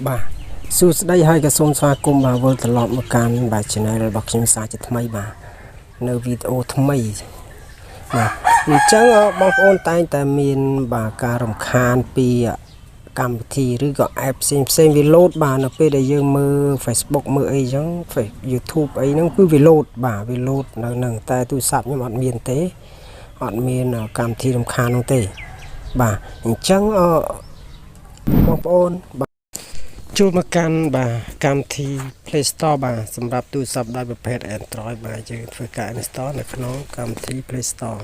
បាទសួស្តីហើយក៏សូមស្វាគមន៍បាទវិលត្រឡប់មកកាន់បាទ channel របស់ខ្ញុំសាជាថ្មីបាទនៅវីដេអូថ្មីបាទអញ្ចឹងបងប្អូនតែងតែមានបាទការរំខានពីកម្មវិធីឬក៏ app ផ្សេងវា load បាទនៅពេលដែលយើងមើល Facebook មើលអីចឹង YouTube អីហ្នឹងគឺវា load បាទវា load នៅហ្នឹងតែទូរស័ព្ទខ្ញុំអត់មានទេអត់មានកម្មវិធីរំខាននោះទេបាទអញ្ចឹងបងប្អូនចូលមកកាន់បាទកម្មវិធី Play Store បាទសម្រាប់ទូរស័ព្ទដោយប្រភេទ Android បាទយើងធ្វើការ install នៅក្នុងកម្មវិធី Play Store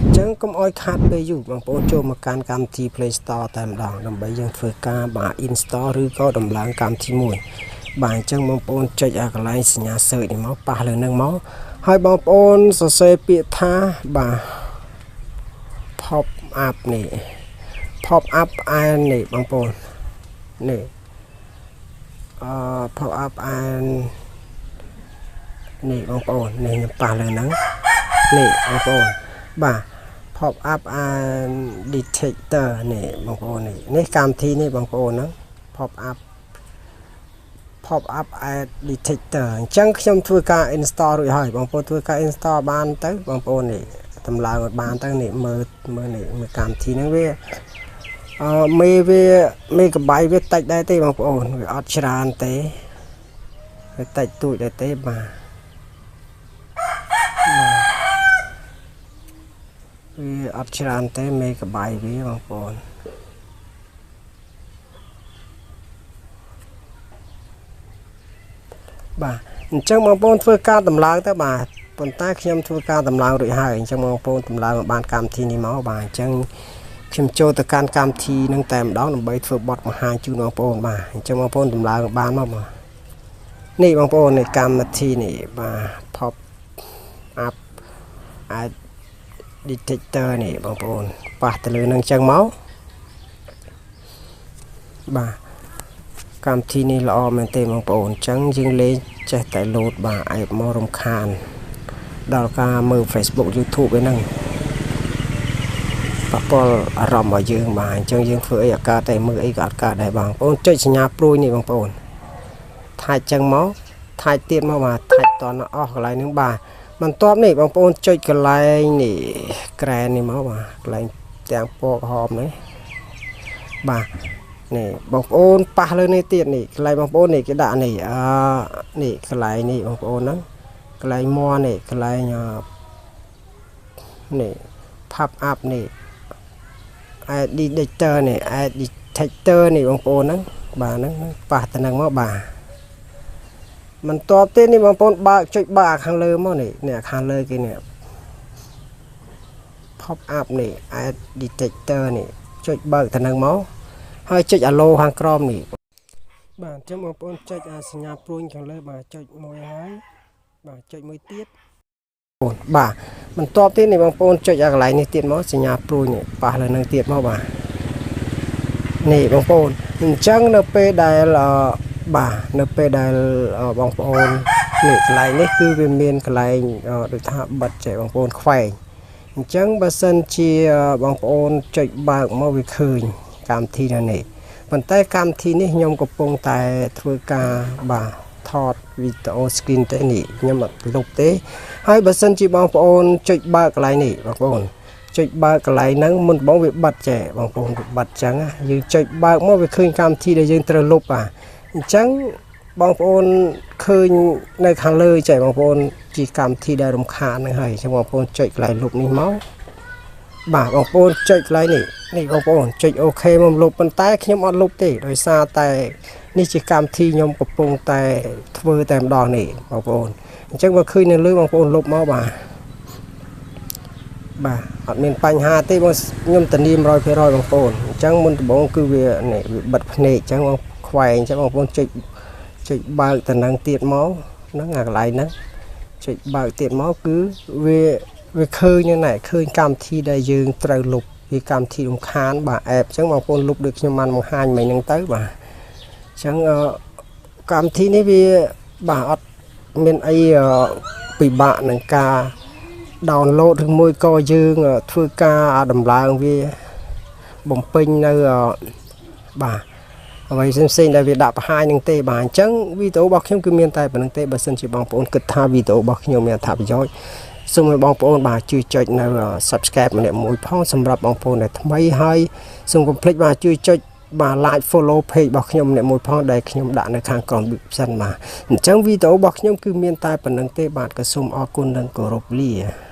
អញ្ចឹងកុំអោយខាតពេលយូរបងប្អូនចូលមកកាន់កម្មវិធី Play Store តែម្ដងដើម្បីយើងធ្វើការបាទ install ឬក៏ដំឡើងកម្មវិធីមួយបាទអញ្ចឹងបងប្អូនចុចអាកន្លែងសញ្ញា search នេះមកប៉ះលើនឹងមកហើយបងប្អូនសរសេរពាក្យថាបាទ pop up នេះ pop up នេះបងប្អូននេះpop up នេះបងប្អូននេះខ្ញុំប៉ះលើហ្នឹងនេះបងប្អូនបាទ pop up detector នេះបងប្អូននេះកម្មវិធីនេះបងប្អូនហ្នឹង pop up detector អញ្ចឹងខ្ញុំធ្វើការ install រួចហើយបងប្អូនធ្វើការ install បានទៅបងប្អូននេះតម្លើងឲ្យបានទៅនេះមើលនេះមើលកម្មវិធីហ្នឹងវាមេហ្គាបៃវាតិចដែរទេបងប្អូនវាអត់ច្រើនទេវាតិចតួចដែរទេបាទវាអត់ច្រើនទេមេហ្គាបៃវាបងប្អូនបាទអញ្ចឹងបងប្អូនធ្វើការតម្លើងទៅបាទប៉ុន្តែខ្ញុំធ្វើការតម្លើងរួចហើយអញ្ចឹងបងប្អូនតម្លើងបានកម្មវិធីនេះមកបាទអញ្ចឹងខ្ញុំចូលទៅកាន់កម្មវិធីនឹងតែម្ដងដើម្បីធ្វើបទបង្ហាញជូនបងប្អូនបាទអញ្ចឹងបងប្អូនតម្លើងបានមកបាទនេះបងប្អូននេះកម្មវិធីនេះបាទ pop up detector នេះបងប្អូនប៉ះទៅលើនឹងអញ្ចឹងមកបាទកម្មវិធីនេះល្អមែនទេបងប្អូនអញ្ចឹងយើងលេងចេះតែ load បាទឲ្យមករំខានដល់ការមើល Facebook YouTube ឯហ្នឹងប៉ះពាល់អារម្មណ៍របស់យើងបាទអញ្ចឹងយើងធ្វើអីអាកើតតែមើលអីក៏អត់កើតដែរបងប្អូនចុចសញ្ញាព្រួយនេះបងប្អូនថាច់ចឹងមកថាច់ទៀតមកបាទថាច់តនអស់កន្លែងហ្នឹងបាទបន្ទាប់នេះបងប្អូនចុចកន្លែងនេះក្រែននេះមកបាទកន្លែងទាំងពណ៌ក្រហមនេះបាទនេះបងប្អូនប៉ះលើនេះទៀតនេះកន្លែងបងប្អូននេះគេដាក់នេះនេះកន្លែងនេះបងប្អូនហ្នឹងកន្លែងម័នេះកន្លែងនេះ pop up នេះ detector នេះ detector នេះបងប្អូនហ្នឹងបាទហ្នឹងប៉ះទៅនឹងមកបាទបន្ទាប់ទៀតនេះបងប្អូនបើកចុចបើកខាងលើមកនេះខាងលើគេនេះ pop up នេះ detector នេះចុចបើកទៅនឹងមកហើយចុចអាឡូខាងក្រោមនេះបាទអញ្ចឹងបងប្អូនចុចសញ្ញាព្រួយខាងលើបាទចុចមួយហើយបាទចុចមួយទៀតបាទបន្ទាប់ទៀតនេះបងប្អូនចុចអាកន្លែងនេះទៀតមកសញ្ញាព្រួយនេះប៉ះលើនឹងទៀតមកបាទនេះបងប្អូនអញ្ចឹងនៅពេលដែលបាទនៅពេលដែលបងប្អូននេះកន្លែងនេះគឺវាមានកន្លែងដូចថាបិទចេះបងប្អូនខ្វែងអញ្ចឹងបើសិនជាបងប្អូនចុចបើកមកវាឃើញកម្មវិធីនេះប៉ុន្តែកម្មវិធីនេះខ្ញុំកំពុងតែធ្វើការបាទថតវីដេអូ screen ទេនេះខ្ញុំអត់លុបទេហើយបើសិនជាបងប្អូនចុចបើកកន្លែងនេះបងប្អូនចុចបើកកន្លែងហ្នឹងមុនបងវាបិទចេះបងប្អូនវាបិទចឹងយើងចុចបើកមកវាឃើញកម្មវិធីដែលយើងត្រូវលុបអញ្ចឹងបងប្អូនឃើញនៅខាងលើចេះបងប្អូនជាកម្មវិធីដែលរំខានហ្នឹងហើយអញ្ចឹងបងប្អូនចុចកន្លែងលុបនេះមកបាទបងប្អូនចុចកន្លែងនេះបងប្អូនចុចអូខេមកលុបប៉ុន្តែខ្ញុំអត់លុបទេដោយសារតែនេះជាកម្មវិធីខ្ញុំកំពុងតែធ្វើតែម្ដងនេះបងប្អូនអញ្ចឹងបើឃើញនៅលើបងប្អូនលុបមកបាទអត់មានបញ្ហាទេបងខ្ញុំធានា 100% បងប្អូនអញ្ចឹងមុនដំបូងគឺវានេះវាបិទភ្នែកអញ្ចឹងបងខ្វែងអញ្ចឹងបងប្អូនចុចបើកទៅនឹងទៀតមកហ្នឹងអាកន្លែងហ្នឹងចុចបើកទៀតមកគឺវាឃើញហ្នឹងណែឃើញកម្មវិធីដែលយើងត្រូវលុបវាកម្មវិធីរំខានបាទ app អញ្ចឹងបងប្អូនលុបដូចខ្ញុំបានបង្ហាញមិញហ្នឹងទៅបាទអញ្ចឹងកម្មវិធីនេះវាបាទអត់មានអីពិបាកនឹងការ download ឬមួយក៏យើងធ្វើការដំឡើងវាបំពេញនៅបាទ អ្វីផ្សេងៗដែលវាដាក់បង្ហាញនឹងទេបាទអញ្ចឹងវីដេអូរបស់ខ្ញុំគឺមានតែប៉ុណ្្នឹងទេបើសិនជាបងប្អូនគិតថាវីដេអូរបស់ខ្ញុំមានអត្ថប្រយោជន៍សូមឲ្យបងប្អូនបាទជួយចុចនៅ Subscribe ម្នាក់មួយផងសម្រាប់បងប្អូនដែលថ្មីហើយសូមកុំភ្លេចបាទជួយចុចបាទ like follow page របស់ខ្ញុំម្នាក់មួយផងដែលខ្ញុំដាក់នៅខាងក្រោមសិនបាទអញ្ចឹងវីដេអូរបស់ខ្ញុំគឺមានតែប៉ុណ្្នឹងទេបាទក៏សូមអរគុណនិងគោរពលា